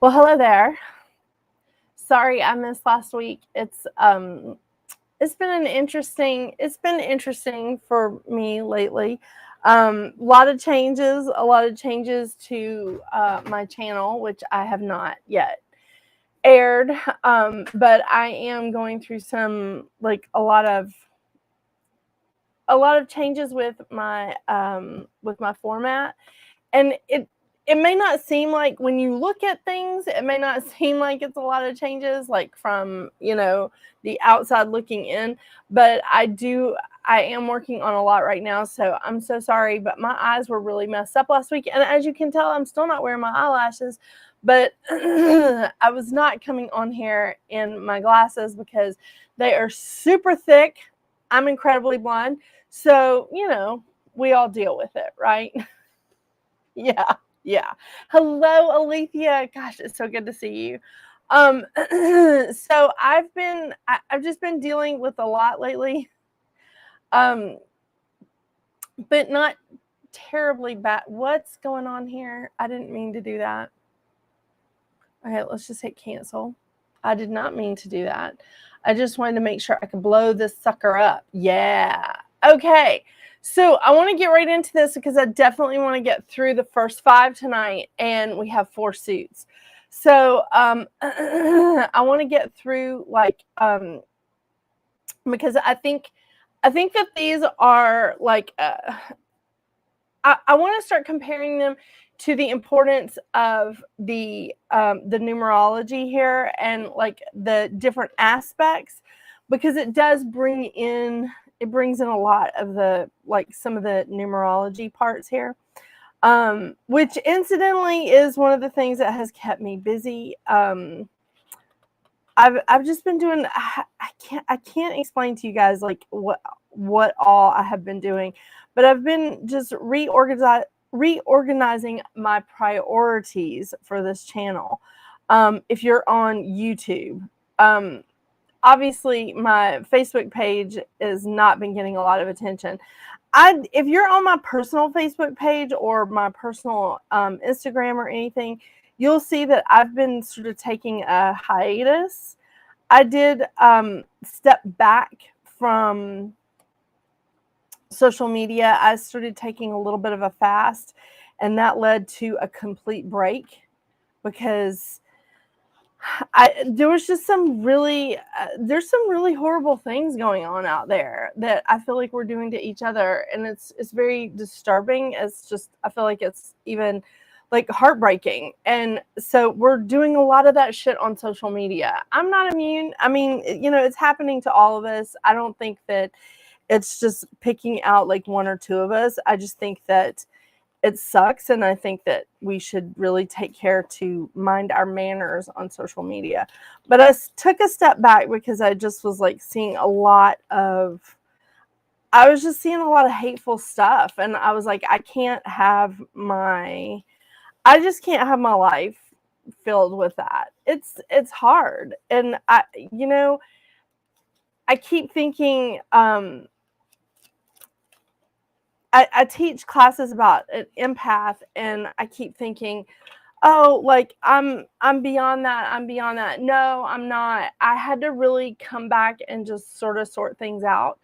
Well, hello there. Sorry I missed last week. It's been interesting for me lately. A lot of changes to my channel, which I have not yet aired. But I am going through some like a lot of changes with my format, and it may not seem like, when you look at things, it may not seem like it's a lot of changes, like from the outside looking in, but I am working on a lot right now, so I'm so sorry, but my eyes were really messed up last week, and as you can tell, I'm still not wearing my eyelashes, but I was not coming on here in my glasses because they are super thick. I'm incredibly blind, so we all deal with it, right? Yeah, yeah. Hello, Alethea. Gosh, it's so good to see you. So I've just been dealing with a lot lately, um, but not terribly bad. What's going on here? I didn't mean to do that. Okay, let's just hit cancel. I did not mean to do that. I just wanted to make sure I could blow this sucker up. Yeah. Okay. So I want to get right into this because I definitely want to get through the first 5 tonight, and we have 4 suits. So I want to get through because I think that these are like I want to start comparing them to the importance of the numerology here, and like the different aspects, because it brings in a lot of the, like, some of the numerology parts here, which incidentally is one of the things that has kept me busy. I've just been doing. I can't explain to you guys like what all I have been doing, but I've been just reorganizing my priorities for this channel. If you're on YouTube, obviously my Facebook page has not been getting a lot of attention. If you're on my personal Facebook page or my personal Instagram or anything, you'll see that I've been sort of taking a hiatus. I did step back from social media. I started taking a little bit of a fast, and that led to a complete break because there was just there's some really horrible things going on out there that I feel like we're doing to each other, and it's very disturbing. I feel like it's even like heartbreaking, and so we're doing a lot of that shit on social media. I'm not immune. I mean, it's happening to all of us. I don't think that it's just picking out like one or two of us. I just think that it sucks, and I think that we should really take care to mind our manners on social media. But I took a step back because I just was like I was just seeing a lot of hateful stuff, and I was like, I just can't have my life filled with that. It's hard, and I keep thinking. I teach classes about an empath, and I keep thinking, oh, like I'm beyond that. I'm beyond that. No, I'm not. I had to really come back and just sort of sort things out,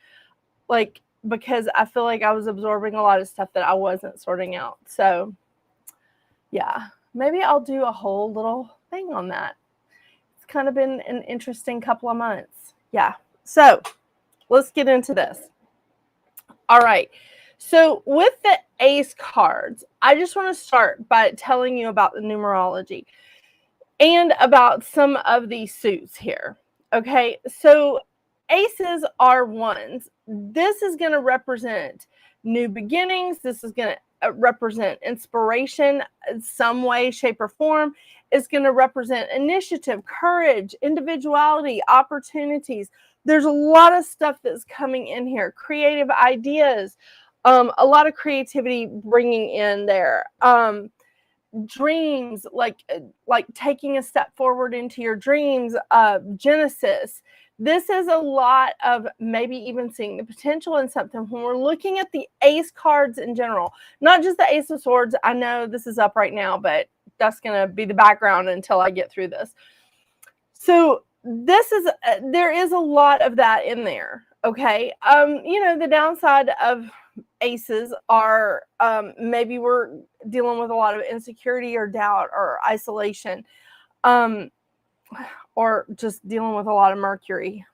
like, because I feel like I was absorbing a lot of stuff that I wasn't sorting out. So yeah, maybe I'll do a whole little thing on that. It's kind of been an interesting couple of months. Yeah. So let's get into this. All right. So with the ace cards, I just want to start by telling you about the numerology and about some of these suits here. Okay. So aces are ones. This is going to represent new beginnings. This is going to represent inspiration in some way, shape, or form. It's going to represent initiative, courage, individuality, opportunities. There's a lot of stuff that's coming in here. Creative ideas, a lot of creativity bringing in there. Dreams, like taking a step forward into your dreams. Genesis. This is a lot of maybe even seeing the potential in something when we're looking at the ace cards in general, not just the ace of swords. I know this is up right now, but that's going to be the background until I get through this. So this is, there is a lot of that in there. Okay. You know, the downside of aces are maybe we're dealing with a lot of insecurity or doubt or isolation, or just dealing with a lot of Mercury.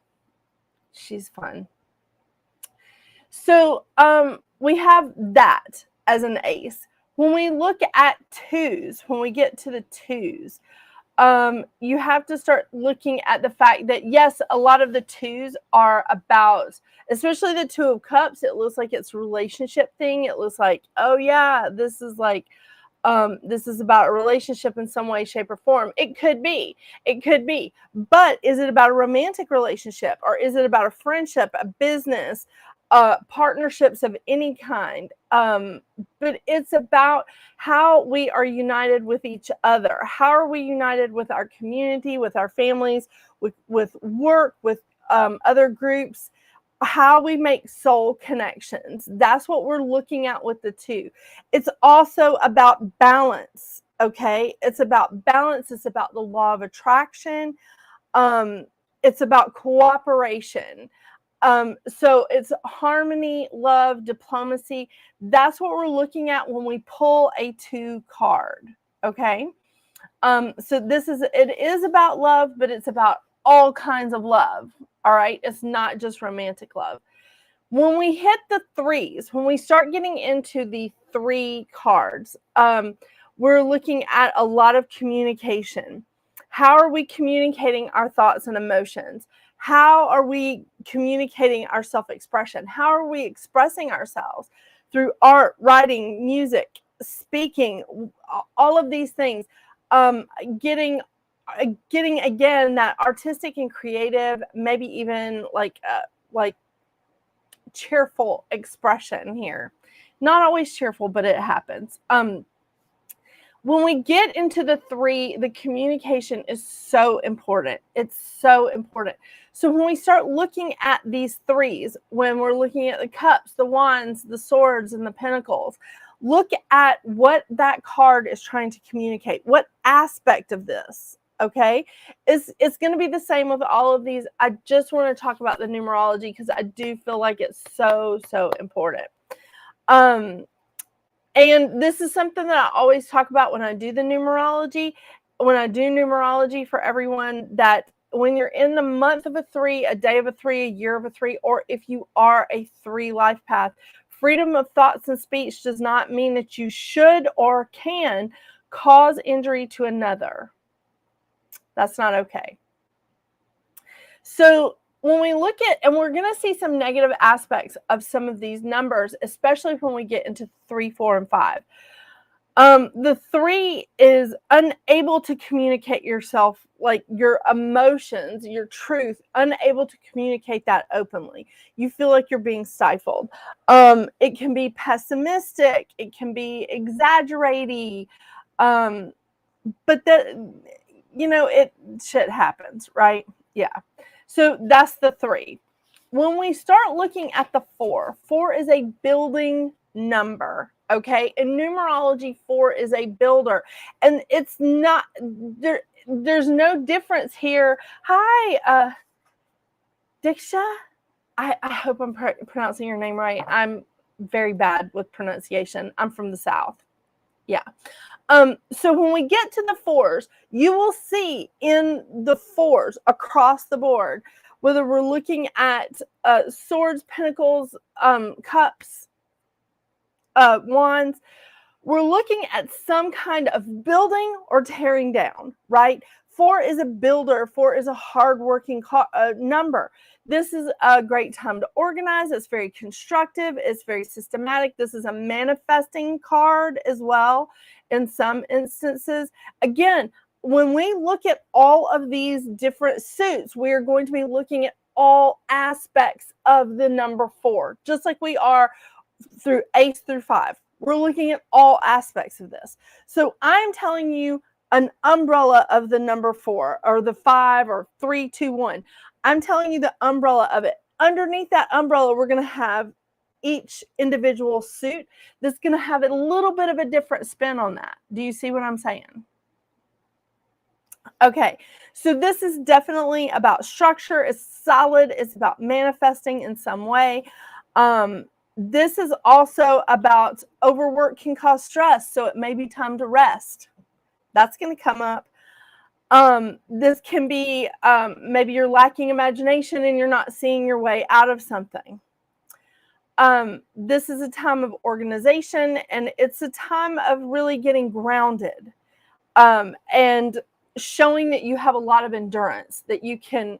She's fun. So we have that as an ace. When we look at twos, when we get to the twos, you have to start looking at the fact that, yes, a lot of the twos are about, especially the Two of Cups, it looks like it's a relationship thing. It looks like, oh yeah, this is like, this is about a relationship in some way, shape, or form. It could be. It could be. But is it about a romantic relationship, or is it about a friendship, a business, partnerships of any kind? But it's about how we are united with each other. How are we united with our community, with our families, with work, with other groups? How we make soul connections. That's what we're looking at with the two. It's also about balance. Okay. It's about balance. It's about the law of attraction. It's about cooperation. So it's harmony, love, diplomacy. That's what we're looking at when we pull a two card. Okay. So it is about love, but it's about all kinds of love. All right. It's not just romantic love. When we hit the threes, when we start getting into the three cards, we're looking at a lot of communication. How are we communicating our thoughts and emotions? How are we communicating our self-expression? How are we expressing ourselves through art, writing, music, speaking, all of these things? Getting again that artistic and creative, maybe even like cheerful expression here. Not always cheerful, but it happens. When we get into the three, the communication is so important. It's so important. So when we start looking at these threes, when we're looking at the cups, the wands, the swords, and the pentacles, look at what that card is trying to communicate. What aspect of this, okay? It's going to be the same with all of these. I just want to talk about the numerology because I do feel like it's so, so important. And this is something that I always talk about when I do the numerology. When I do numerology for everyone, that when you're in the month of a three, a day of a three, a year of a three, or if you are a three life path, freedom of thoughts and speech does not mean that you should or can cause injury to another. That's not okay. So when we look at, and we're going to see some negative aspects of some of these numbers, especially when we get into 3, 4, and 5. The 3 is unable to communicate yourself, like your emotions, your truth, unable to communicate that openly. You feel like you're being stifled. It can be pessimistic. It can be exaggerating. But that, you know, shit happens, right? Yeah. So that's the 3. When we start looking at the 4, 4 is a building number. Okay, in numerology, 4 is a builder, and it's not there. There's no difference here. Hi, Diksha. I hope I'm pronouncing your name right. I'm very bad with pronunciation. I'm from the South. Yeah. So when we get to the 4s, you will see in the 4s across the board, whether we're looking at swords, pentacles, cups, wands, we're looking at some kind of building or tearing down, right? 4 is a builder. 4 is a hardworking number. This is a great time to organize. It's very constructive. It's very systematic. This is a manifesting card as well in some instances. Again, when we look at all of these different suits, we are going to be looking at all aspects of the number 4, just like we are through ace through 5. We're looking at all aspects of this. So I'm telling you an umbrella of the number 4 or the 5 or 3, 2, 1. I'm telling you the umbrella of it. Underneath that umbrella, we're going to have each individual suit that's going to have a little bit of a different spin on that. Do you see what I'm saying? Okay, so this is definitely about structure. It's solid. It's about manifesting in some way. This is also about overwork can cause stress, so it may be time to rest. That's going to come up. This can be maybe you're lacking imagination and you're not seeing your way out of something. This is a time of organization, and it's a time of really getting grounded. And showing that you have a lot of endurance, that you can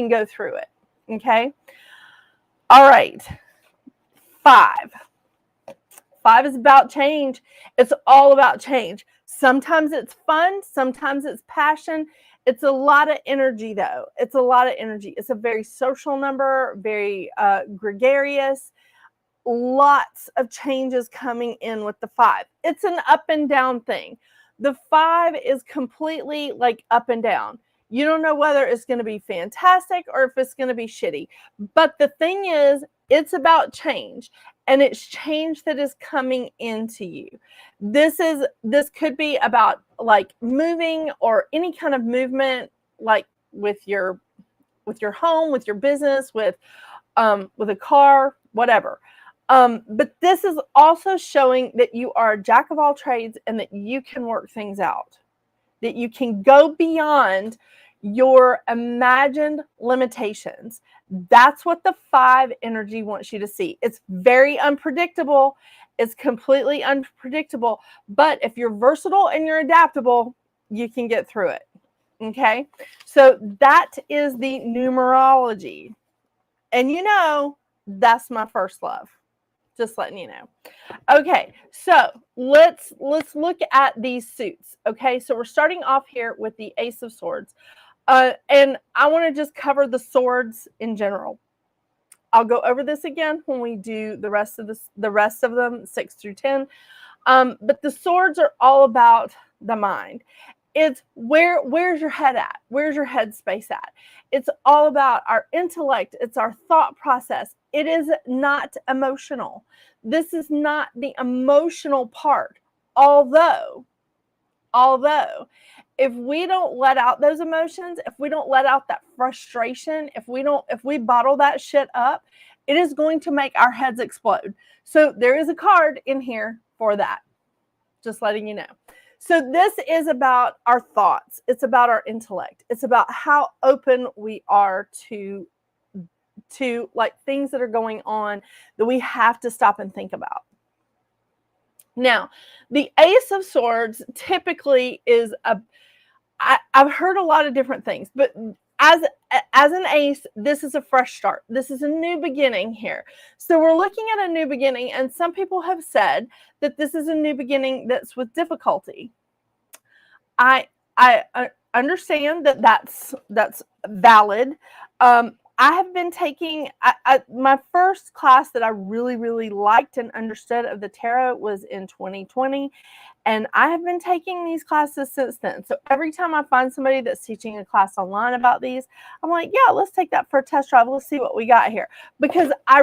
go through it. Okay. All right. 5 is about change. It's all about change. Sometimes it's fun, sometimes it's passion. It's a lot of energy, though. It's a lot of energy. It's a very social number, very gregarious. Lots of changes coming in with the 5. It's an up and down thing. The 5 is completely like up and down. You don't know whether it's going to be fantastic or if it's going to be shitty. But the thing is, it's about change, and it's change that is coming into you. This could be about like moving or any kind of movement, like with your home, with your business, with a car, whatever. But this is also showing that you are a jack of all trades and that you can work things out, that you can go beyond your imagined limitations. That's what the 5 energy wants you to see. It's very unpredictable. It's completely unpredictable. But if you're versatile and you're adaptable, you can get through it. Okay? So that is the numerology. And that's my first love. Just letting you know. Okay, so let's look at these suits. Okay, so we're starting off here with the Ace of Swords. And I want to just cover the swords in general. I'll go over this again when we do the rest of them, 6 through 10. But the swords are all about the mind. It's where's your head at? Where's your head space at? It's all about our intellect. It's our thought process. It is not emotional. This is not the emotional part. Although, if we don't let out those emotions, if we don't let out that frustration, if we bottle that shit up, it is going to make our heads explode. So there is a card in here for that. Just letting you know. So this is about our thoughts. It's about our intellect. It's about how open we are to like things that are going on that we have to stop and think about. Now, the Ace of Swords typically is I've heard a lot of different things, but as an ace, this is a fresh start. This is a new beginning here. So we're looking at a new beginning, and some people have said that this is a new beginning that's with difficulty. I understand that that's valid. I have been taking my first class that I really, really liked and understood of the tarot was in 2020. And I have been taking these classes since then. So every time I find somebody that's teaching a class online about these, I'm like, yeah, let's take that for a test drive. Let's see what we got here. Because I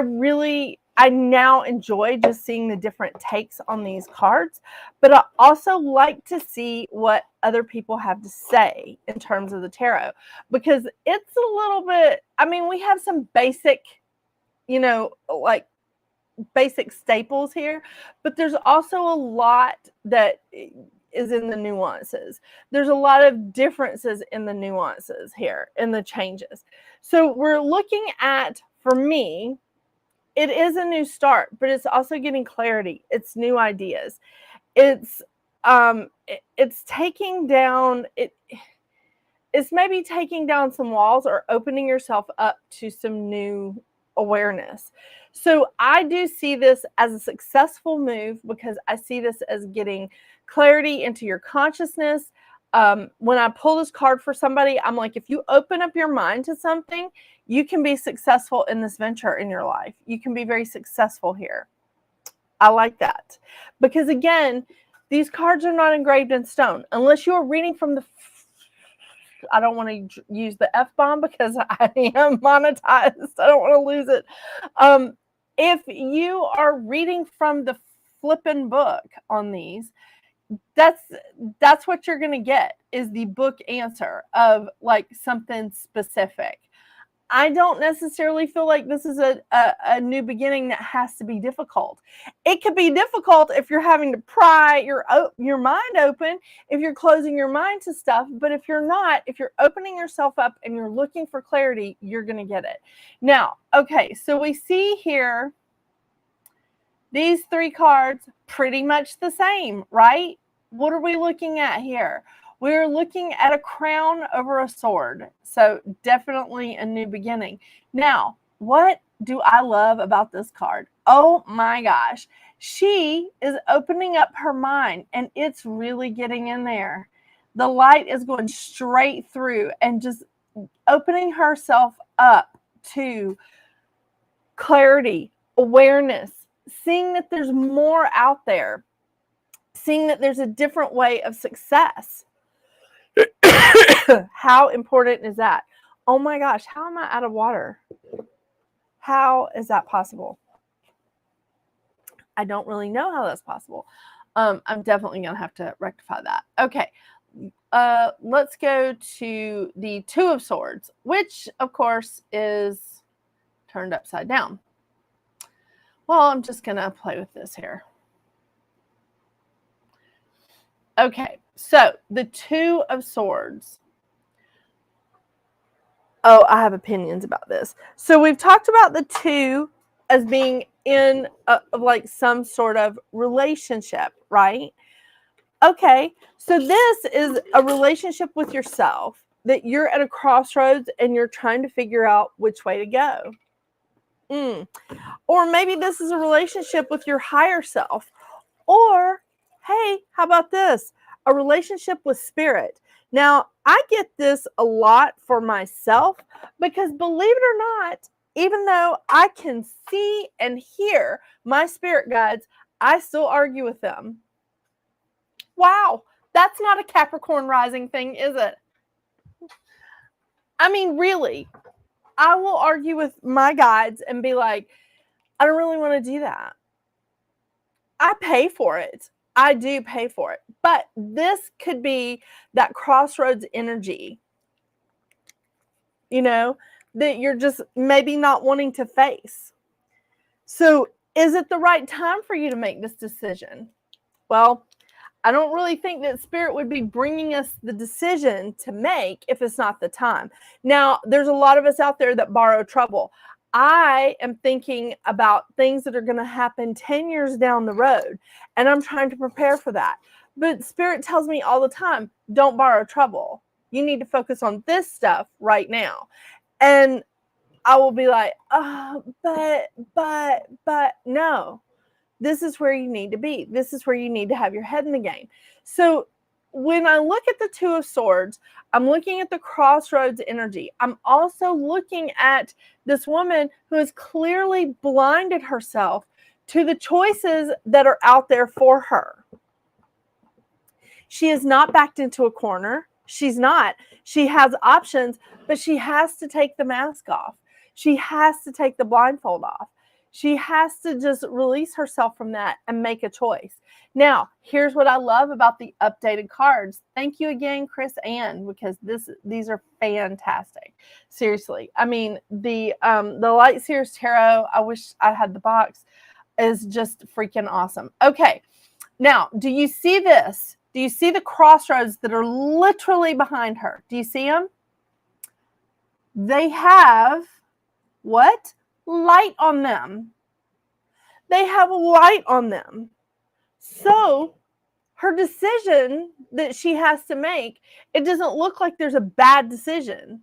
now enjoy just seeing the different takes on these cards. But I also like to see what other people have to say in terms of the tarot. Because it's a little bit, we have some basic, like basic staples here, but there's also a lot that is in the nuances. There's a lot of differences in the nuances here, in the changes. So we're looking at, for me, it is a new start, but it's also getting clarity. It's new ideas. It's taking down it's maybe taking down some walls or opening yourself up to some new awareness. So I do see this as a successful move because I see this as getting clarity into your consciousness. When I pull this card for somebody, I'm like, if you open up your mind to something, you can be successful in this venture in your life. You can be very successful here. I like that. Because again, these cards are not engraved in stone. Unless you're reading from the I don't want to use the F-bomb because I am monetized. I don't want to lose it. If you are reading from the flippin' book on these, that's what you're going to get, is the book answer of like something specific. I don't necessarily feel like this is a new beginning that has to be difficult. It could be difficult if you're having to pry your mind open, if you're closing your mind to stuff. But if you're not, if you're opening yourself up and you're looking for clarity, you're going to get it. Now, okay, so we see here these three cards pretty much the same, right? What are we looking at here? We're looking at a crown over a sword. So definitely a new beginning. Now, what do I love about this card? Oh my gosh. She is opening up her mind and it's really getting in there. The light is going straight through and just opening herself up to clarity, awareness, seeing that there's more out there, seeing that there's a different way of success. How important is that? Oh my gosh, how am I out of water? How is that possible? I don't really know how that's possible. I'm definitely going to have to rectify that. Okay, let's go to the Two of Swords, which of course is turned upside down. Well, I'm just going to play with this here. Okay, so the Two of Swords. Oh, I have opinions about this. So we've talked about the two as being in like some sort of relationship, right? Okay, so this is a relationship with yourself that you're at a crossroads and you're trying to figure out which way to go. Or maybe this is a relationship with your higher self. Or, hey, how about this? A relationship with spirit. Now, I get this a lot for myself because, believe it or not, even though I can see and hear my spirit guides, I still argue with them. Wow, that's not a Capricorn rising thing, is it? I mean, really, I will argue with my guides and be like, I don't really want to do that. I pay for it. I do pay for it. But this could be that crossroads energy, you know, that you're just maybe not wanting to face. So is it the right time for you to make this decision? Well, I don't really think that spirit would be bringing us the decision to make if it's not the time. Now, there's a lot of us out there that borrow trouble. I am thinking about things that are going to happen 10 years down the road, and I'm trying to prepare for that. But spirit tells me all the time, don't borrow trouble. You need to focus on this stuff right now. And I will be like, oh, but no. This is where you need to be. This is where you need to have your head in the game. So when I look at the Two of Swords, I'm looking at the crossroads energy. I'm also looking at this woman who has clearly blinded herself to the choices that are out there for her. She is not backed into a corner. She's not. She has options, but she has to take the mask off. She has to take the blindfold off. She has to just release herself from that and make a choice. Now, here's what I love about the updated cards. Thank you again, Chris Ann, because these are fantastic. Seriously. I mean, the Light Seers Tarot, I wish I had the box, is just freaking awesome. Okay. Now, do you see this? Do you see the crossroads that are literally behind her? Do you see them? They have what? Light on them. They have light on them. So her decision that she has to make, it doesn't look like there's a bad decision.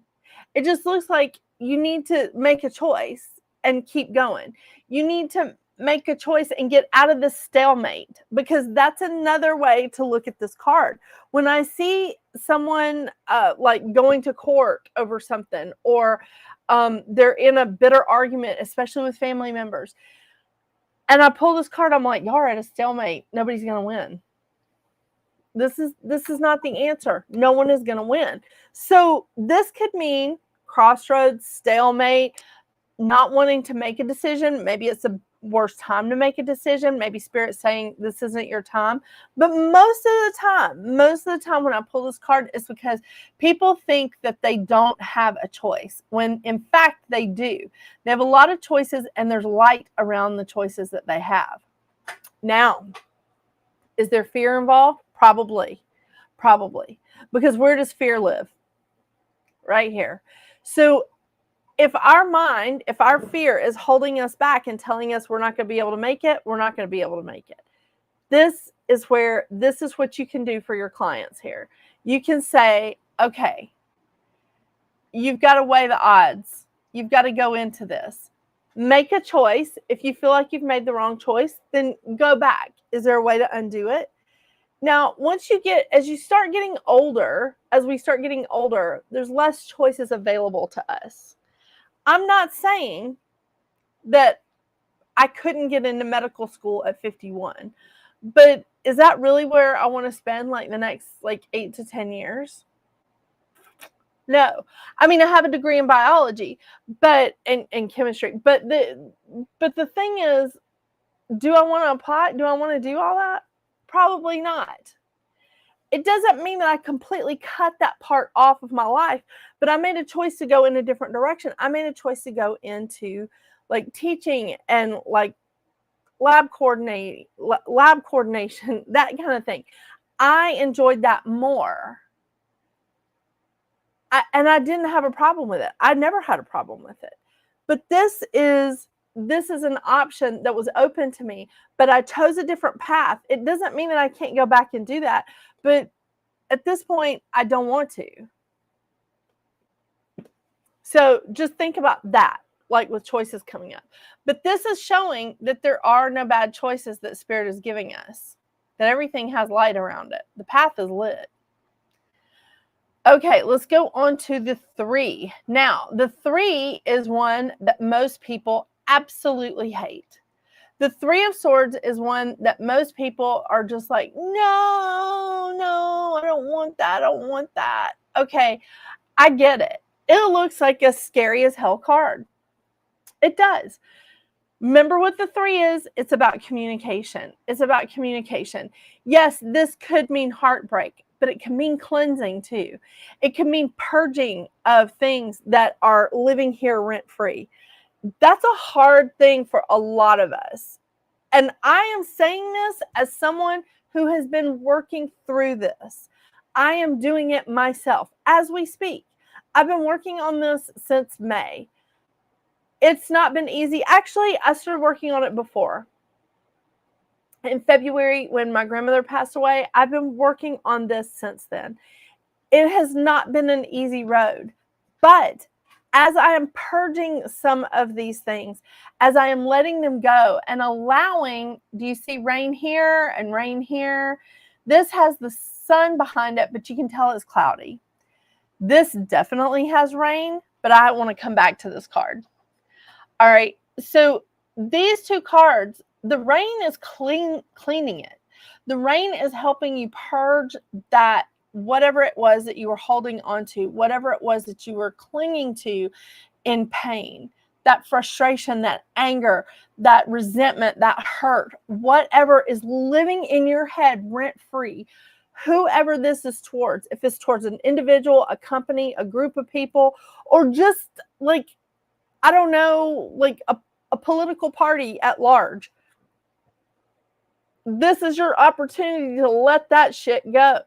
It just looks like you need to make a choice and keep going. You need to make a choice and get out of this stalemate, because that's another way to look at this card. When I see someone like going to court over something, or they're in a bitter argument, especially with family members, and I pull this card, I'm like, y'all are at a stalemate. Nobody's going to win. This is not the answer. No one is going to win. So this could mean crossroads, stalemate, not wanting to make a decision. Maybe it's worst time to make a decision. Maybe Spirit's saying this isn't your time. But most of the time when I pull this card, it's because people think that they don't have a choice, when in fact they do. They have a lot of choices, and there's light around the choices that they have. Now, is there fear involved? Probably. Because where does fear live? Right here. So if our fear is holding us back and telling us we're not going to be able to make it, we're not going to be able to make it. This is what you can do for your clients here. You can say, okay, you've got to weigh the odds. You've got to go into this. Make a choice. If you feel like you've made the wrong choice, then go back. Is there a way to undo it? Now, as we start getting older, there's less choices available to us. I'm not saying that I couldn't get into medical school at 51, but is that really where I want to spend like the next 8 to 10 years? No. I mean, I have a degree in biology, but in chemistry, but the thing is, do I want to apply? Do I want to do all that? Probably not. It doesn't mean that I completely cut that part off of my life, but I made a choice to go in a different direction. I made a choice to go into teaching and lab coordination, that kind of thing. I enjoyed that more. And I didn't have a problem with it. I never had a problem with it. But this is an option that was open to me, but I chose a different path. It doesn't mean that I can't go back and do that, but at this point, I don't want to. So just think about that, with choices coming up. But this is showing that there are no bad choices that Spirit is giving us, that everything has light around it. The path is lit. Okay, let's go on to the 3. Now, the 3 is one that most people absolutely hate. The 3 of Swords is one that most people are just like, no, I don't want that. Okay, I get it. It looks like a scary as hell card. It does. Remember what the 3 is? It's about communication. Yes, this could mean heartbreak, but it can mean cleansing too. It can mean purging of things that are living here rent-free. That's a hard thing for a lot of us. And I am saying this as someone who has been working through this. I am doing it myself as we speak. I've been working on this since May. It's not been easy. Actually, I started working on it before. In February, when my grandmother passed away, I've been working on this since then. It has not been an easy road. But as I am purging some of these things, as I am letting them go and allowing, do you see rain here and rain here? This has the sun behind it, but you can tell it's cloudy. This definitely has rain, but I want to come back to this card. All right, so these 2 cards, the rain is cleaning it. The rain is helping you purge that, whatever it was that you were holding onto, whatever it was that you were clinging to in pain, that frustration, that anger, that resentment, that hurt, whatever is living in your head rent-free, whoever this is towards, if it's towards an individual, a company, a group of people, or just I don't know, a political party at large. This is your opportunity to let that shit go.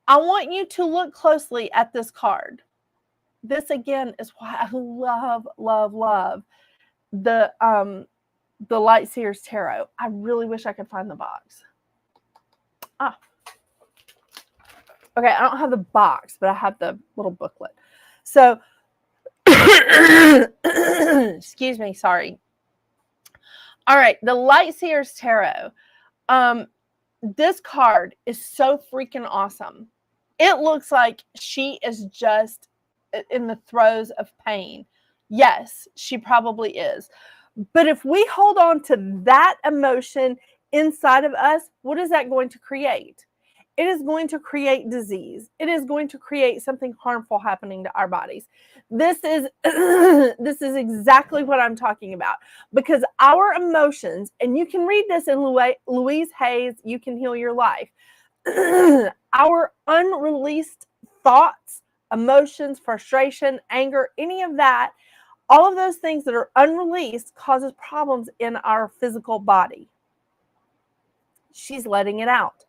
I want you to look closely at this card. This again is why I love the Light Seers Tarot. I really wish I could find the box. Okay, I don't have the box, but I have the little booklet. So, excuse me, sorry. All right, the Light Seers Tarot. This card is so freaking awesome. It looks like she is just in the throes of pain. Yes, she probably is. But if we hold on to that emotion inside of us, what is that going to create? it is going to create disease. It is going to create something harmful happening to our bodies. This is this is exactly what I'm talking about, because our emotions, and you can read this in Louise Hay's You Can Heal Your Life. Our unreleased thoughts, emotions, frustration, anger, any of that, all of those things that are unreleased causes problems in our physical body. She's letting it out.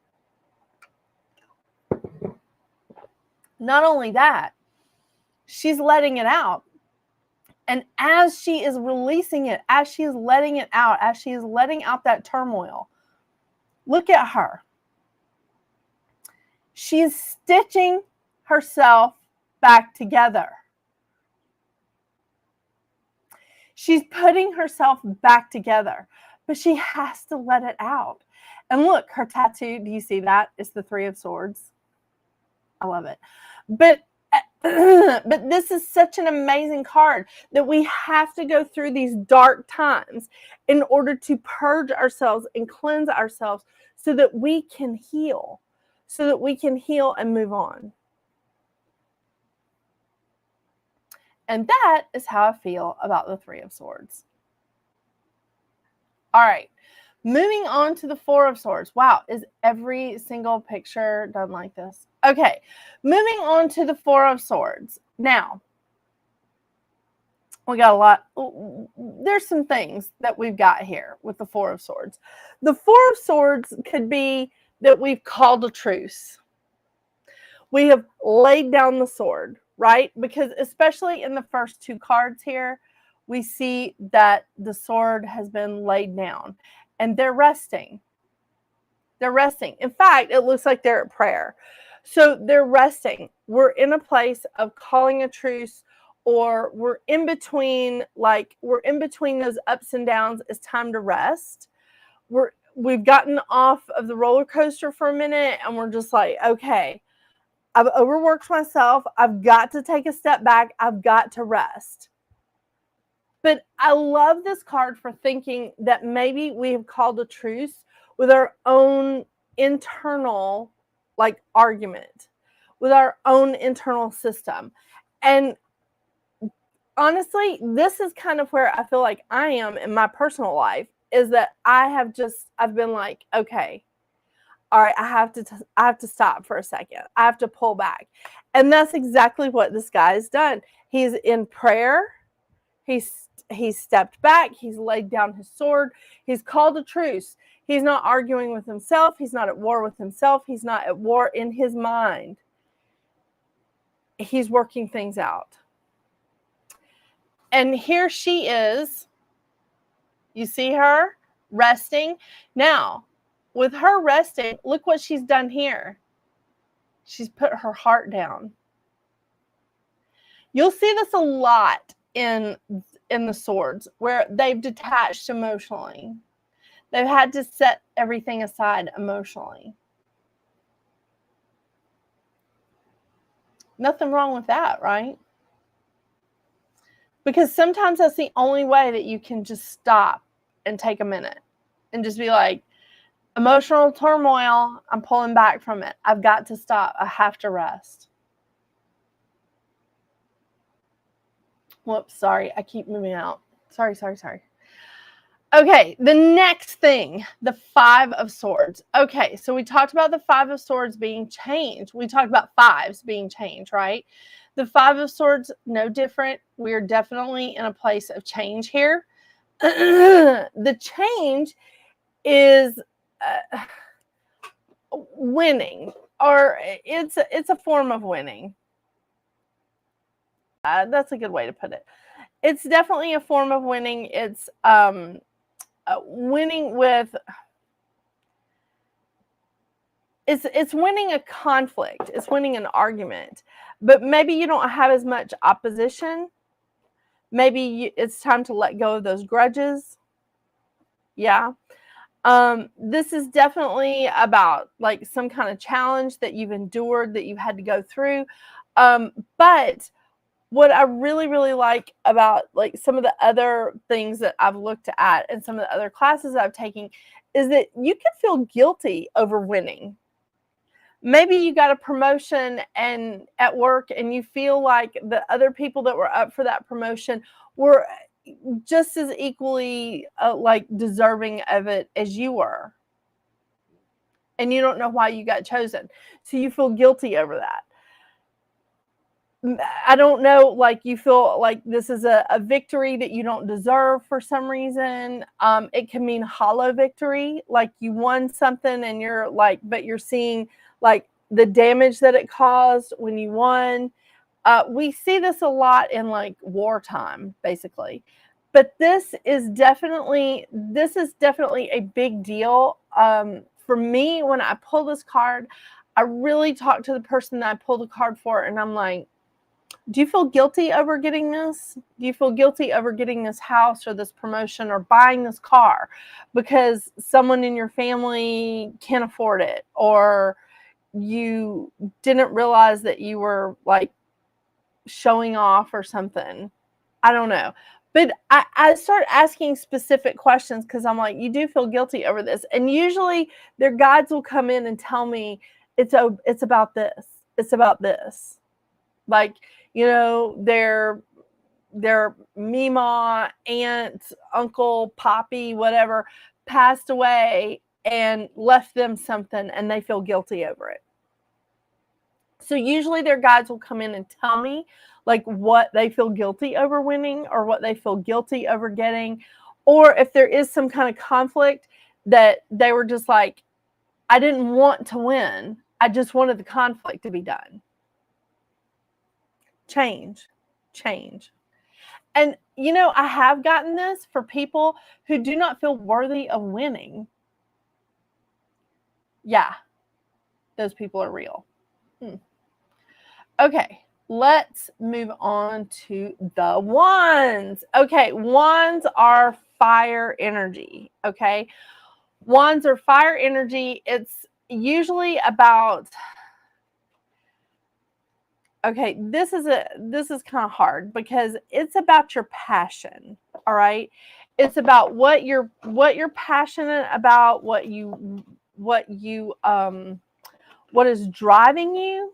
Not only that, she's letting it out. And as she is releasing it, as she is letting it out, as she is letting out that turmoil, look at her. She's stitching herself back together. She's putting herself back together, but she has to let it out. And look, her tattoo, do you see that? It's the Three of Swords. I love it. But this is such an amazing card that we have to go through these dark times in order to purge ourselves and cleanse ourselves so that we can heal, and move on. And that is how I feel about the Three of Swords. All right, moving on to the Four of Swords. Wow, is every single picture done like this? Okay, moving on to the Four of Swords. Now, we got a lot. There's some things that we've got here with the Four of Swords. The Four of Swords could be that we've called a truce. We have laid down the sword, right? Because especially in the first two cards here, we see that the sword has been laid down and they're resting. They're resting. In fact, it looks like they're at prayer. So they're resting. We're in a place of calling a truce, or we're in between those ups and downs. It's time to rest. We've gotten off of the roller coaster for a minute and we're just like, okay, I've overworked myself. I've got to take a step back. I've got to rest. But I love this card for thinking that maybe we have called a truce with our own internal argument, with our own internal system. And honestly, this is kind of where I feel like I am in my personal life, is that I've been like, okay, all right, I have to stop for a second. I have to pull back. And that's exactly what this guy has done. He's in prayer. He's stepped back. He's laid down his sword. He's called a truce. He's not arguing with himself. He's not at war with himself. He's not at war in his mind. He's working things out. And here she is. You see her resting. Now, with her resting, look what she's done here. She's put her heart down. You'll see this a lot in the swords, where they've detached emotionally. They've had to set everything aside emotionally. Nothing wrong with that, right? Because sometimes that's the only way that you can just stop and take a minute and just be like, emotional turmoil, I'm pulling back from it. I've got to stop. I have to rest. Whoops, sorry. I keep moving out. Sorry. Okay, the next thing, the Five of Swords. Okay, so we talked about the Five of Swords being changed. We talked about fives being changed, right? The Five of Swords, no different. We're definitely in a place of change here. The change is winning, or it's a form of winning. That's a good way to put it. It's definitely a form of winning. It's winning with. It's winning a conflict. It's winning an argument, but maybe you don't have as much opposition. Maybe it's time to let go of those grudges. Yeah. This is definitely about like some kind of challenge that you've endured, that you've had to go through. But what I really, really like about like some of the other things that I've looked at and some of the other classes I've taken is that you can feel guilty over winning. Maybe you got a promotion and at work, and you feel like the other people that were up for that promotion were just as equally like deserving of it as you were. And you don't know why you got chosen. So you feel guilty over that. I don't know, like you feel like this is a victory that you don't deserve for some reason. It can mean hollow victory, like you won something and you're like, but you're seeing like the damage that it caused when you won. We see this a lot in like wartime, basically. But this is definitely a big deal. For me, when I pull this card, I really talk to the person that I pulled the card for, and I'm like, do you feel guilty over getting this? Do you feel guilty over getting this house or this promotion or buying this car because someone in your family can't afford it, or you didn't realize that you were like showing off or something? I don't know. But I start asking specific questions because I'm like, you do feel guilty over this. And usually their guides will come in and tell me it's about this. It's about this. Like, you know, their Mima, aunt, uncle, poppy, whatever, passed away and left them something, and they feel guilty over it. So usually their guides will come in and tell me like what they feel guilty over winning, or what they feel guilty over getting, or if there is some kind of conflict that they were just like, I didn't want to win. I just wanted the conflict to be done. Change. And, you know, I have gotten this for people who do not feel worthy of winning. Yeah, those people are real. Okay, let's move on to the wands. Okay, wands are fire energy. Okay, wands are fire energy. It's usually about, okay, this is kind of hard because it's about your passion. All right, it's about what you're passionate about, what is driving you.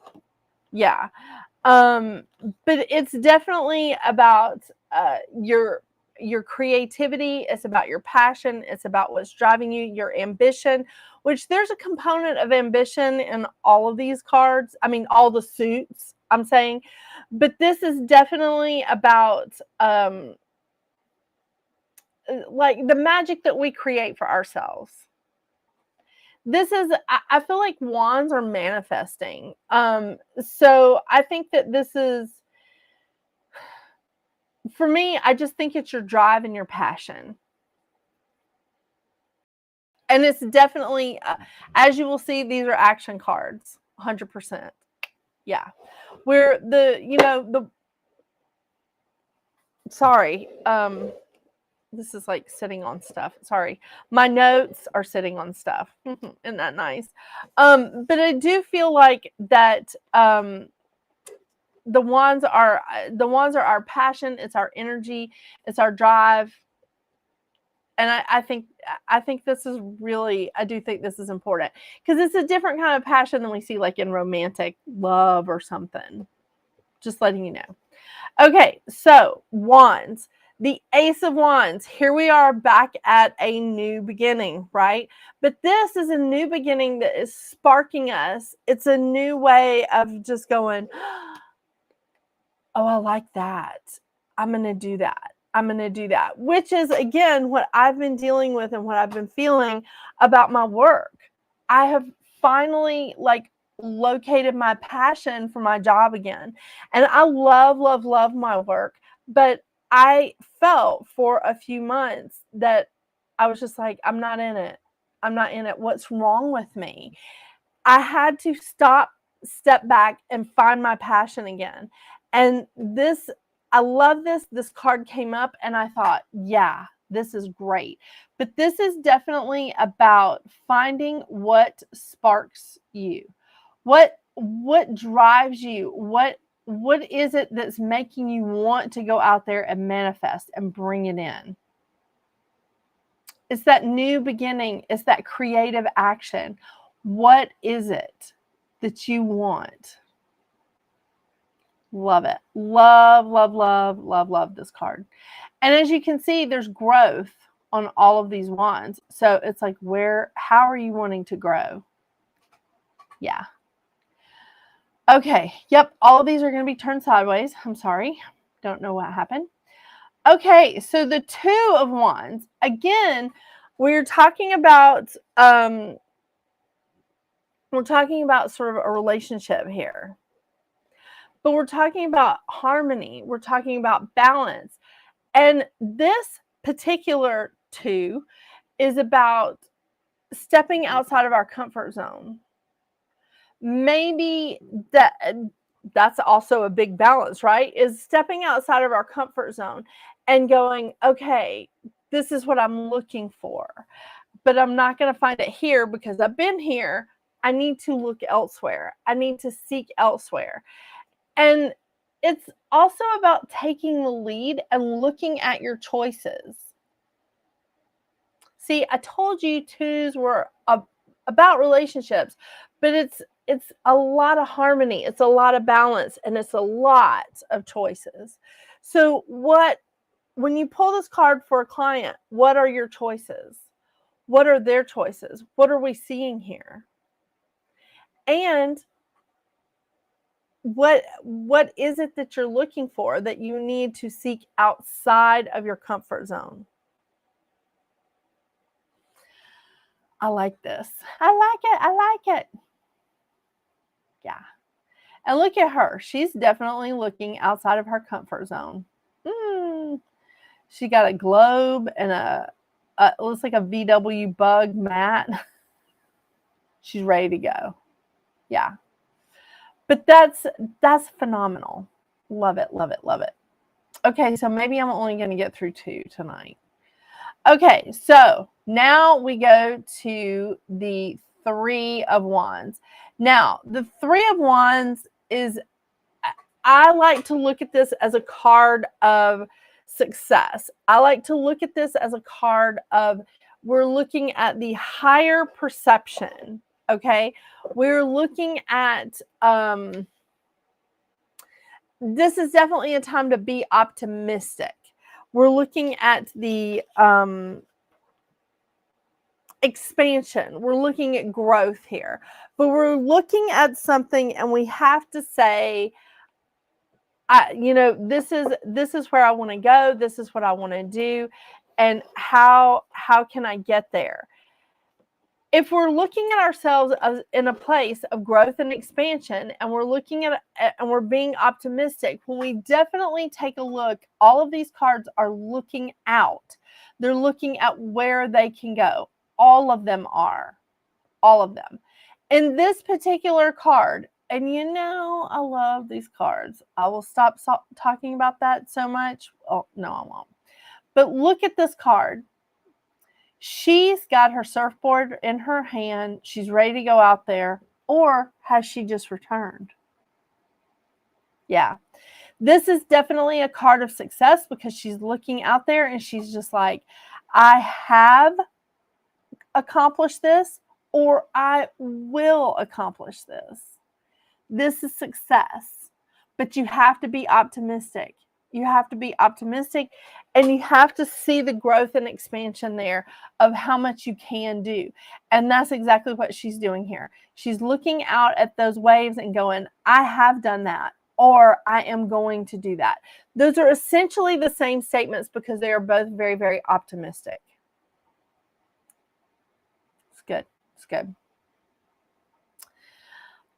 Yeah. But it's definitely about your creativity. It's about your passion. It's about what's driving you, your ambition, which there's a component of ambition in all of these cards. I mean, all the suits, I'm saying. But this is definitely about like the magic that we create for ourselves. This is, I feel like wands are manifesting. So I think that this is, for me, I just think it's your drive and your passion. And it's definitely, as you will see, these are action cards, 100%. Yeah. Where sorry, this is like sitting on stuff. Sorry. My notes are sitting on stuff. Isn't that nice? But I do feel like that the wands are our passion, it's our energy, it's our drive. And I think this is really, I do think this is important because it's a different kind of passion than we see like in romantic love or something. Just letting you know. Okay, so wands. The Ace of Wands. Here we are back at a new beginning, right? But this is a new beginning that is sparking us. It's a new way of just going, oh, I like that. I'm going to do that. I'm going to do that, which is, again, what I've been dealing with and what I've been feeling about my work. I have finally like located my passion for my job again. And I love, love, love my work. But I felt for a few months that I was just like, I'm not in it. I'm not in it. What's wrong with me? I had to step back and find my passion again. And this, I love this. This card came up and I thought, yeah, this is great. But this is definitely about finding what sparks you. What drives you? What is it that's making you want to go out there and manifest and bring it in? It's that new beginning. It's that creative action. What is it? that you want. Love it. Love, love, love, love, love this card. And as you can see, there's growth on all of these wands. So it's like, how are you wanting to grow? Yeah. Okay. Yep. All of these are going to be turned sideways. I'm sorry. Don't know what happened. Okay. So the Two of Wands, again, we're talking about, sort of a relationship here. But we're talking about harmony. We're talking about balance. And this particular two is about stepping outside of our comfort zone. Maybe that's also a big balance, right? Is stepping outside of our comfort zone and going, okay, this is what I'm looking for, but I'm not going to find it here because I've been here. I need to look elsewhere. I need to seek elsewhere. And it's also about taking the lead and looking at your choices. See, I told you twos were about relationships, but it's a lot of harmony, it's a lot of balance, and it's a lot of choices. So when you pull this card for a client, what are your choices? What are their choices? What are we seeing here? And what is it that you're looking for that you need to seek outside of your comfort zone? I like this. I like it. I like it. Yeah. And look at her. She's definitely looking outside of her comfort zone. She got a globe and it looks like a VW bug mat. She's ready to go. Yeah. But that's phenomenal. Love it, love it, love it. Okay, so maybe I'm only going to get through two tonight. Okay, so now we go to the Three of Wands. Now, the Three of Wands is, I like to look at this as a card of success. I like to look at this as a card of, we're looking at the higher perception, okay? We're looking at, this is definitely a time to be optimistic. We're looking at the expansion. We're looking at growth here. But we're looking at something and we have to say, this is where I want to go. This is what I want to do. And how can I get there? If we're looking at ourselves as in a place of growth and expansion, and we're looking at and we're being optimistic, when we definitely take a look, all of these cards are looking out. They're looking at where they can go. All of them are. All of them. In this particular card, and I love these cards. I will stop talking about that so much. Oh, no, I won't. But look at this card. She's got her surfboard in her hand. She's ready to go out there. Or has she just returned? Yeah. This is definitely a card of success because she's looking out there and she's just like, I have accomplished this, or I will accomplish this. This is success. But you have to be optimistic. You have to be optimistic, and you have to see the growth and expansion there of how much you can do. And that's exactly what she's doing here. She's looking out at those waves and going, I have done that, or I am going to do that. Those are essentially the same statements because they are both very, very optimistic. It's good. It's good.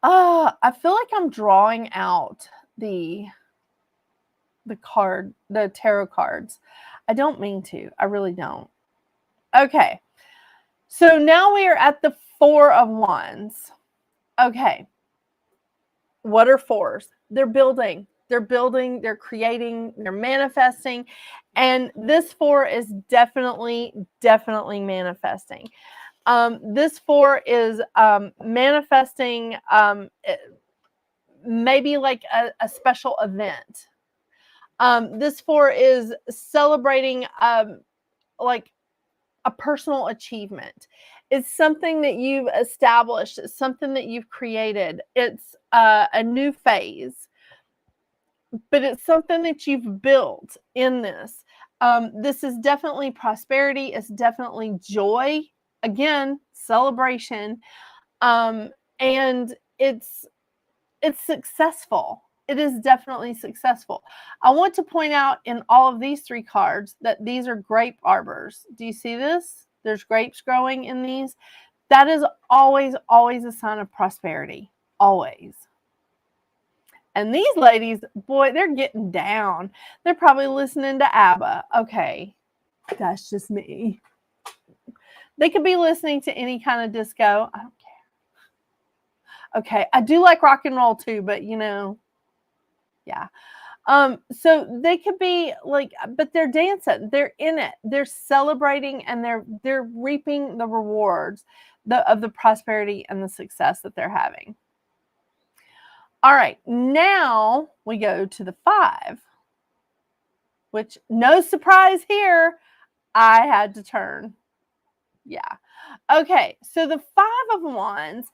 I feel like I'm drawing out the tarot cards. I don't mean to. I really don't. Okay. So now we are at the Four of Wands. Okay. What are fours? They're building. They're building. They're creating. They're manifesting. And this four is definitely manifesting. This four is manifesting maybe like a special event. This four is celebrating like a personal achievement. It's something that you've established. It's something that you've created. It's a new phase, but it's something that you've built in this. This is definitely prosperity. It's definitely joy. Again, celebration. And it's successful. It is definitely successful. I want to point out in all of these 3 cards that these are grape arbors. Do you see this? There's grapes growing in these. That is always, always a sign of prosperity. Always. And these ladies, boy, they're getting down. They're probably listening to ABBA. Okay, that's just me. They could be listening to any kind of disco. I don't care. Okay, I do like rock and roll too, but you know, yeah. So they could be like, but they're dancing, they're in it, they're celebrating, and they're reaping the rewards of the prosperity and the success that they're having. All right, now we go to the 5, which, no surprise here, I had to turn. Yeah. Okay, so the 5 of Wands,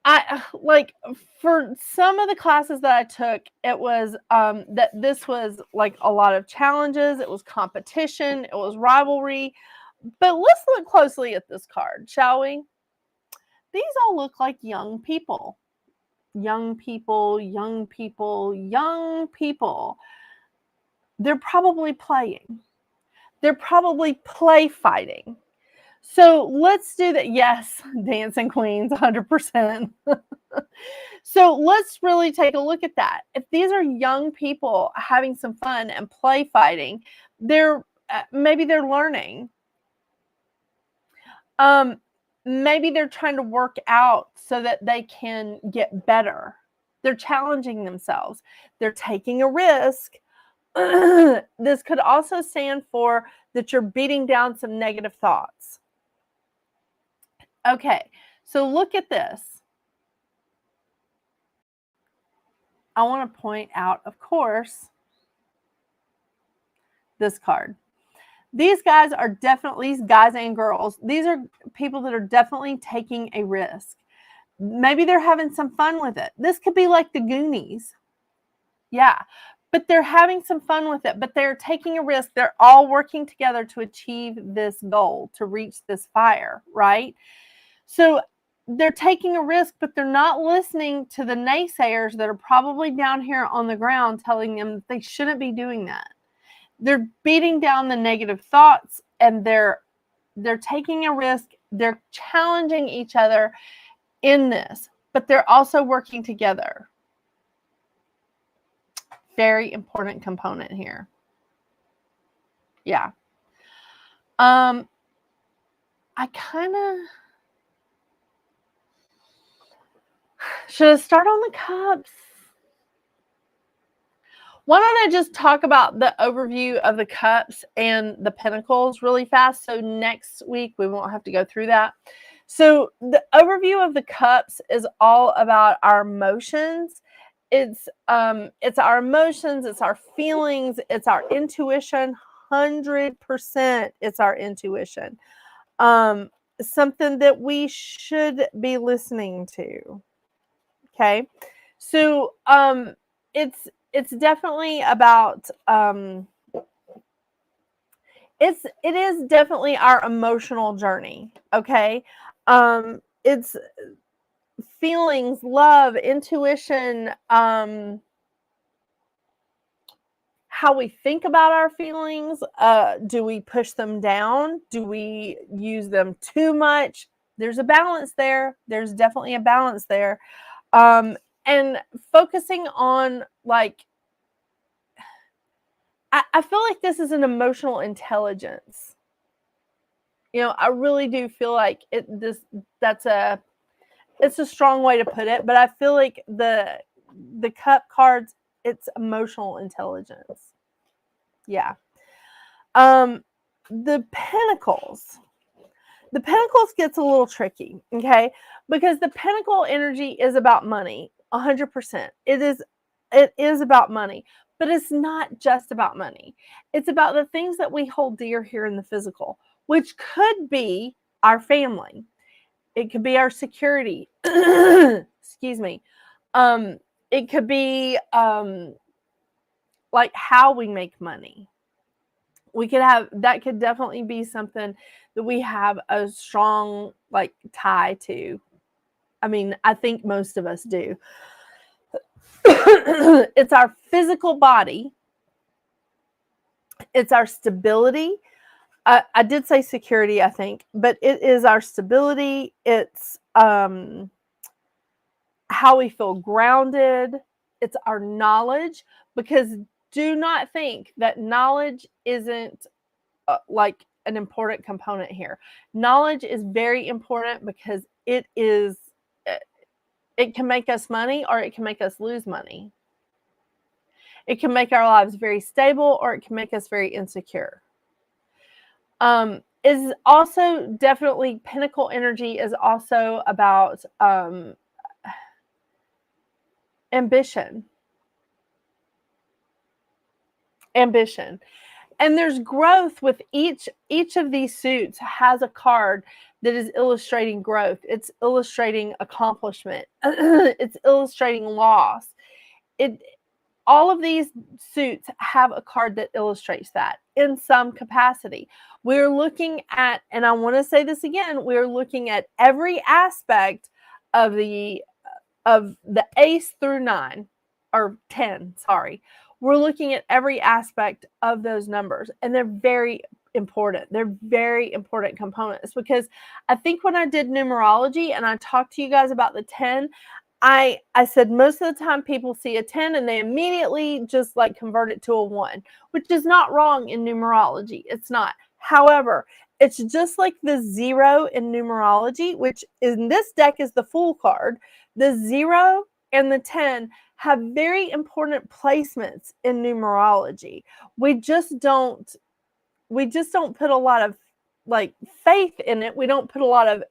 I like, for some of the classes that I took, it was that this was like a lot of challenges, it was competition, it was rivalry. But let's look closely at this card, shall we? These all look like young people. Young people, young people, young people. They're probably playing. They're probably play fighting. So let's do that. Yes, dancing queens, 100%. So let's really take a look at that. If these are young people having some fun and play fighting, maybe they're learning. Maybe they're trying to work out so that they can get better. They're challenging themselves. They're taking a risk. This could also stand for that you're beating down some negative thoughts. Okay, so look at this. I want to point out, of course, this card. These guys are definitely, guys and girls, these are people that are definitely taking a risk. Maybe they're having some fun with it. This could be like the Goonies. Yeah, but they're having some fun with it, but they're taking a risk. They're all working together to achieve this goal, to reach this fire, right? So they're taking a risk, but they're not listening to the naysayers that are probably down here on the ground telling them that they shouldn't be doing that. They're beating down the negative thoughts, and they're taking a risk. They're challenging each other in this, but they're also working together. Very important component here. Yeah. I kind of should I start on the cups? Why don't I just talk about the overview of the cups and the pentacles really fast, so next week we won't have to go through that. So the overview of the cups is all about our emotions. It's our emotions, it's our feelings, it's our intuition. 100% it's our intuition. Something that we should be listening to. Okay, so it's definitely about it is definitely our emotional journey. Okay, it's feelings, love, intuition, how we think about our feelings. Do we push them down? Do we use them too much? There's a balance there. There's definitely a balance there. And focusing on, like, I feel like this is an emotional intelligence. You know, I really do feel like it's a strong way to put it, but I feel like the cup cards, it's emotional intelligence. Yeah. The pentacles gets a little tricky, okay? Because the pentacle energy is about money, 100%. It is about money, But it's not just about money. It's about the things that we hold dear here in the physical, which could be our family. It could be our security. Excuse me. It could be like how we make money. We could have, that could definitely be something that we have a strong like tie to. I mean, I think most of us do. It's our physical body. It's our stability. I did say security, I think, but it is our stability. It's how we feel grounded. It's our knowledge, because do not think that knowledge isn't like an important component here. Knowledge is very important because it can make us money, or it can make us lose money. It can make our lives very stable, or it can make us very insecure. Is also definitely, Pinnacle energy is also about ambition. And there's growth with each of these suits has a card that is illustrating growth. It's illustrating accomplishment. It's illustrating loss. All of these suits have a card that illustrates that in some capacity. We're looking at, and I want to say this again, we're looking at every aspect of the ace through 9 or 10, sorry. We're looking at every aspect of those numbers, and they're very important. They're very important components, because I think when I did numerology and I talked to you guys about the 10, I said most of the time people see a 10 and they immediately just like convert it to a 1, which is not wrong in numerology. It's not. However, it's just like the 0 in numerology, which in this deck is the Fool card. The 0 and the 10 have very important placements in numerology. We just don't put a lot of like faith in it. We don't put a lot of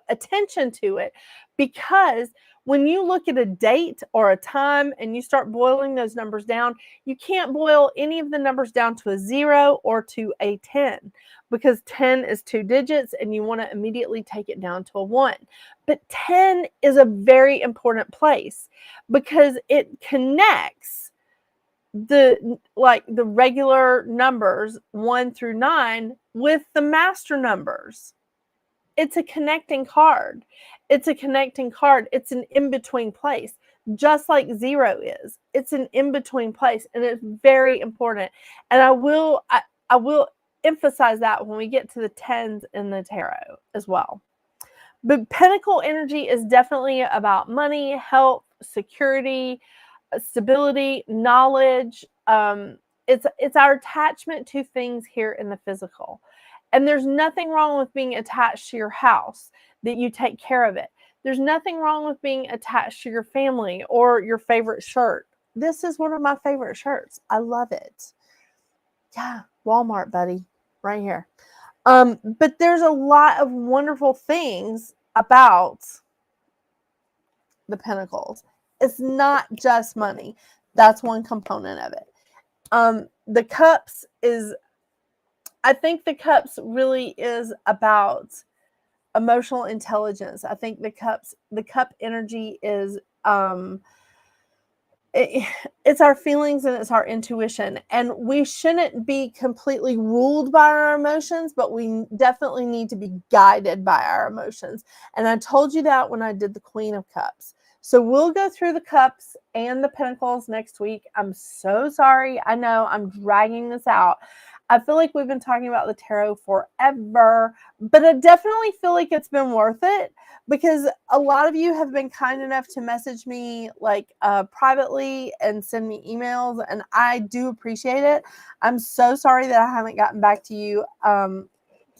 attention to it, because when you look at a date or a time and you start boiling those numbers down, you can't boil any of the numbers down to a 0 or to a 10, because 10 is 2 digits and you want to immediately take it down to a 1. But 10 is a very important place because it connects the regular numbers 1 through 9 with the master numbers. It's a connecting card. It's an in-between place, just like 0 is. It's an in-between place, and it's very important. And I will emphasize that when we get to the 10s in the tarot as well. But Pinnacle energy is definitely about money, health, security, stability, knowledge. It's our attachment to things here in the physical. And there's nothing wrong with being attached to your house, that you take care of it. There's nothing wrong with being attached to your family or your favorite shirt. This is one of my favorite shirts. I love it. Yeah, Walmart, buddy, right here. But there's a lot of wonderful things about the Pentacles. It's not just money. That's one component of it. The Cups is, I think the Cups really is about emotional intelligence. I think the Cup energy is it's our feelings and it's our intuition, and we shouldn't be completely ruled by our emotions, but we definitely need to be guided by our emotions. And I told you that when I did the Queen of Cups. So we'll go through the Cups and the Pentacles next week. I'm so sorry. I know I'm dragging this out. I feel like we've been talking about the tarot forever, but I definitely feel like it's been worth it, because a lot of you have been kind enough to message me like privately and send me emails, and I do appreciate it. I'm so sorry that I haven't gotten back to you.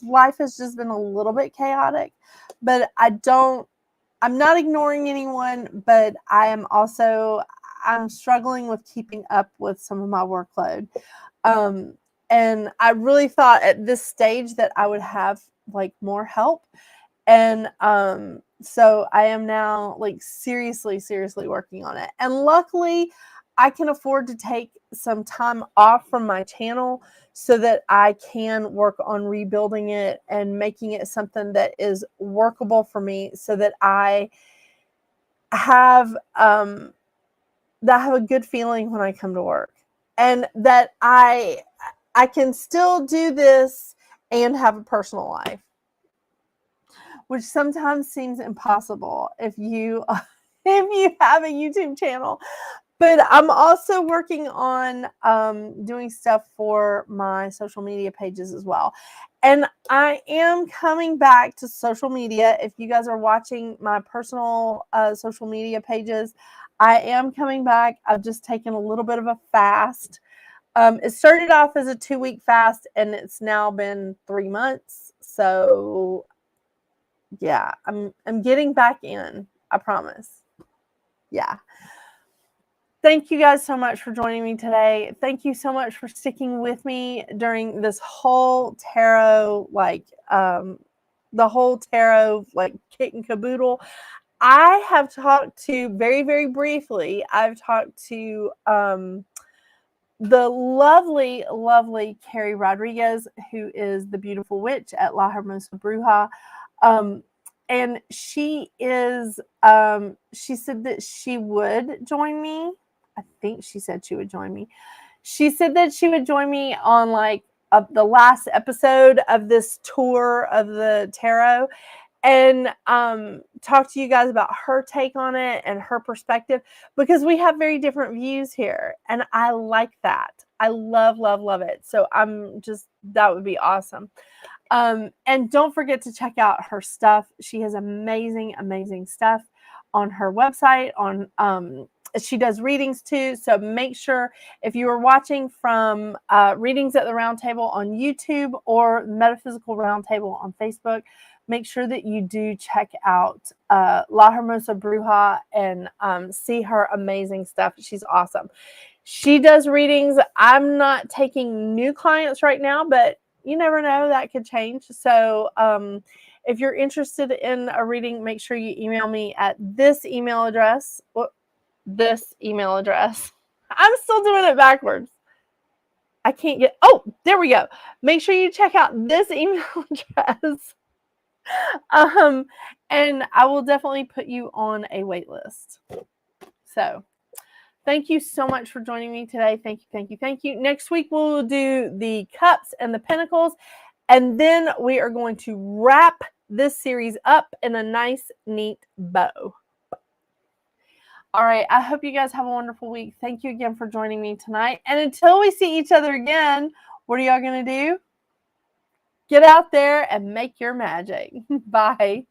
Life has just been a little bit chaotic, but I'm not ignoring anyone, but I'm struggling with keeping up with some of my workload. And I really thought at this stage that I would have like more help. And so I am now like seriously working on it. And luckily I can afford to take some time off from my channel so that I can work on rebuilding it and making it something that is workable for me, so that I have a good feeling when I come to work, and that I can still do this and have a personal life, which sometimes seems impossible if you have a YouTube channel. But I'm also working on doing stuff for my social media pages as well. And I am coming back to social media. If you guys are watching my personal social media pages, I am coming back. I've just taken a little bit of a fast. It started off as a 2-week fast, and it's now been 3 months. So yeah, I'm getting back in. I promise. Yeah. Thank you guys so much for joining me today. Thank you so much for sticking with me during this whole tarot, the whole tarot, kit and caboodle. I have talked to, very, very briefly, I've talked to the lovely, lovely Carrie Rodriguez, who is the beautiful witch at La Hermosa Bruja. And she is, she said that she would join me. I think she said she would join me. She said that she would join me on the last episode of this tour of the tarot, and talk to you guys about her take on it and her perspective, because we have very different views here, and I like that. I love, love, love it. So that would be awesome. And don't forget to check out her stuff. She has amazing, amazing stuff on her website. She does readings too. So make sure, if you are watching from Readings at the Round Table on YouTube or Metaphysical Round Table on Facebook, make sure that you do check out La Hermosa Bruja and see her amazing stuff. She's awesome. She does readings. I'm not taking new clients right now, but you never know, that could change. So if you're interested in a reading, make sure you email me at this email address. This email address. I'm still doing it backwards. I can't get, there we go. Make sure you check out this email address. And I will definitely put you on a wait list. So thank you so much for joining me today. Thank you, thank you, thank you. Next week, we'll do the cups and the pentacles. And then we are going to wrap this series up in a nice, neat bow. All right. I hope you guys have a wonderful week. Thank you again for joining me tonight. And until we see each other again, what are y'all going to do? Get out there and make your magic. Bye.